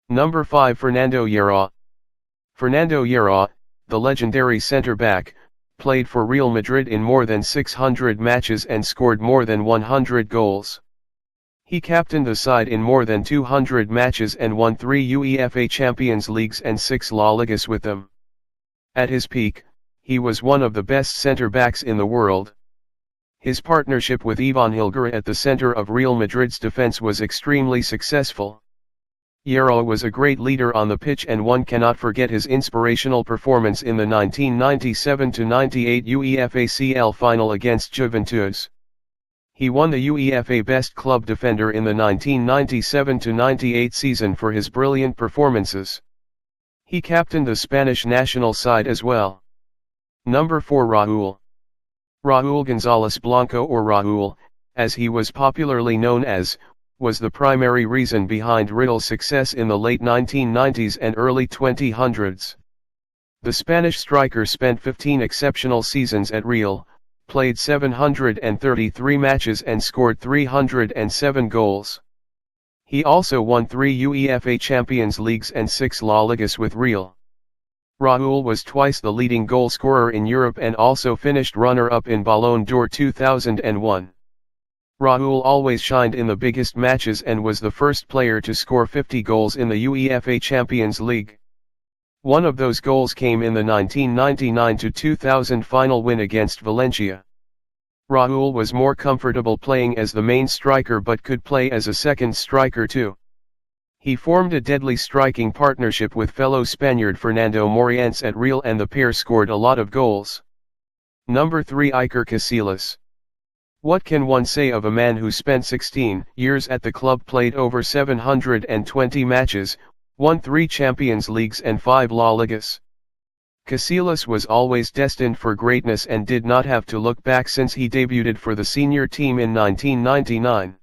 Number 5 Fernando Hierro. Fernando Hierro, the legendary centre-back, played for Real Madrid in more than 600 matches and scored more than 100 goals. He captained the side in more than 200 matches and won 3 UEFA Champions Leagues and 6 La Ligas with them. At his peak, he was one of the best centre-backs in the world. His partnership with Ivan Hilger at the center of Real Madrid's defense was extremely successful. Hierro was a great leader on the pitch, and one cannot forget his inspirational performance in the 1997-98 UEFA CL final against Juventus. He won the UEFA Best Club Defender in the 1997-98 season for his brilliant performances. He captained the Spanish national side as well. Number 4 Raúl. Raúl González Blanco, or Raúl, as he was popularly known as, was the primary reason behind Real's success in the late 1990s and early 2000s. The Spanish striker spent 15 exceptional seasons at Real, played 733 matches and scored 307 goals. He also won 3 UEFA Champions Leagues and 6 La Ligas with Real. Raúl was twice the leading goal scorer in Europe and also finished runner-up in Ballon d'Or 2001. Raúl always shined in the biggest matches and was the first player to score 50 goals in the UEFA Champions League. One of those goals came in the 1999-2000 final win against Valencia. Raúl was more comfortable playing as the main striker but could play as a second striker too. He formed a deadly striking partnership with fellow Spaniard Fernando Morientes at Real, and the pair scored a lot of goals. Number 3 Iker Casillas. What can one say of a man who spent 16 years at the club, played over 720 matches, won 3 Champions Leagues and 5 La Ligas? Casillas was always destined for greatness and did not have to look back since he debuted for the senior team in 1999.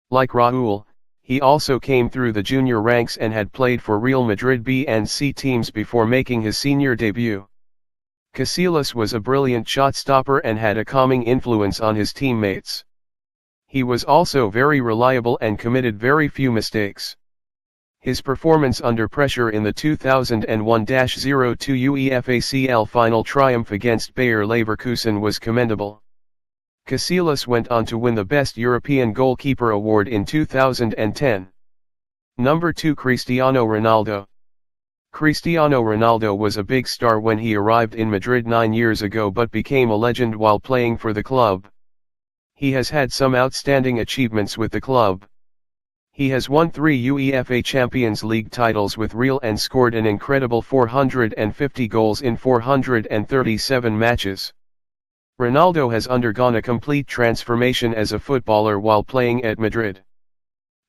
Like Raúl, he also came through the junior ranks and had played for Real Madrid B and C teams before making his senior debut. Casillas was a brilliant shot stopper and had a calming influence on his teammates. He was also very reliable and committed very few mistakes. His performance under pressure in the 2001-02 UEFA CL final triumph against Bayer Leverkusen was commendable. Casillas went on to win the Best European Goalkeeper award in 2010. Number 2 Cristiano Ronaldo. Cristiano Ronaldo was a big star when he arrived in Madrid 9 years ago, but became a legend while playing for the club. He has had some outstanding achievements with the club. He has won 3 UEFA Champions League titles with Real and scored an incredible 450 goals in 437 matches. Ronaldo has undergone a complete transformation as a footballer while playing at Madrid.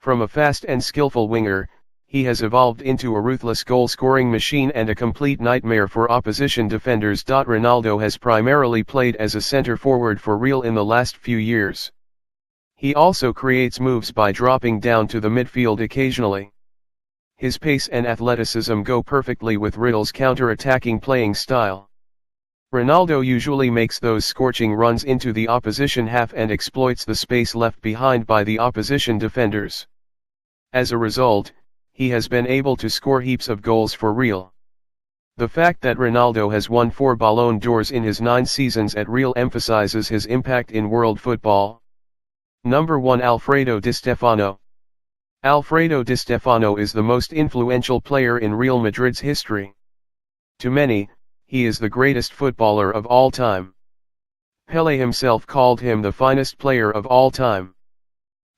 From a fast and skillful winger, he has evolved into a ruthless goal-scoring machine and a complete nightmare for opposition defenders. Ronaldo has primarily played as a centre-forward for Real in the last few years. He also creates moves by dropping down to the midfield occasionally. His pace and athleticism go perfectly with Real's counter-attacking playing style. Ronaldo usually makes those scorching runs into the opposition half and exploits the space left behind by the opposition defenders. As a result, he has been able to score heaps of goals for Real. The fact that Ronaldo has won 4 Ballon d'Ors in his 9 seasons at Real emphasizes his impact in world football. Number 1 Alfredo Di Stefano. Alfredo Di Stefano is the most influential player in Real Madrid's history. To many, he is the greatest footballer of all time. Pelé himself called him the finest player of all time.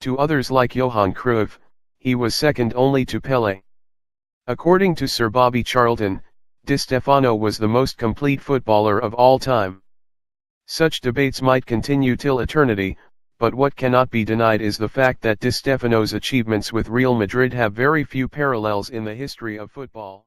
To others like Johan Cruyff, he was second only to Pelé. According to Sir Bobby Charlton, Di Stefano was the most complete footballer of all time. Such debates might continue till eternity, but what cannot be denied is the fact that Di Stefano's achievements with Real Madrid have very few parallels in the history of football.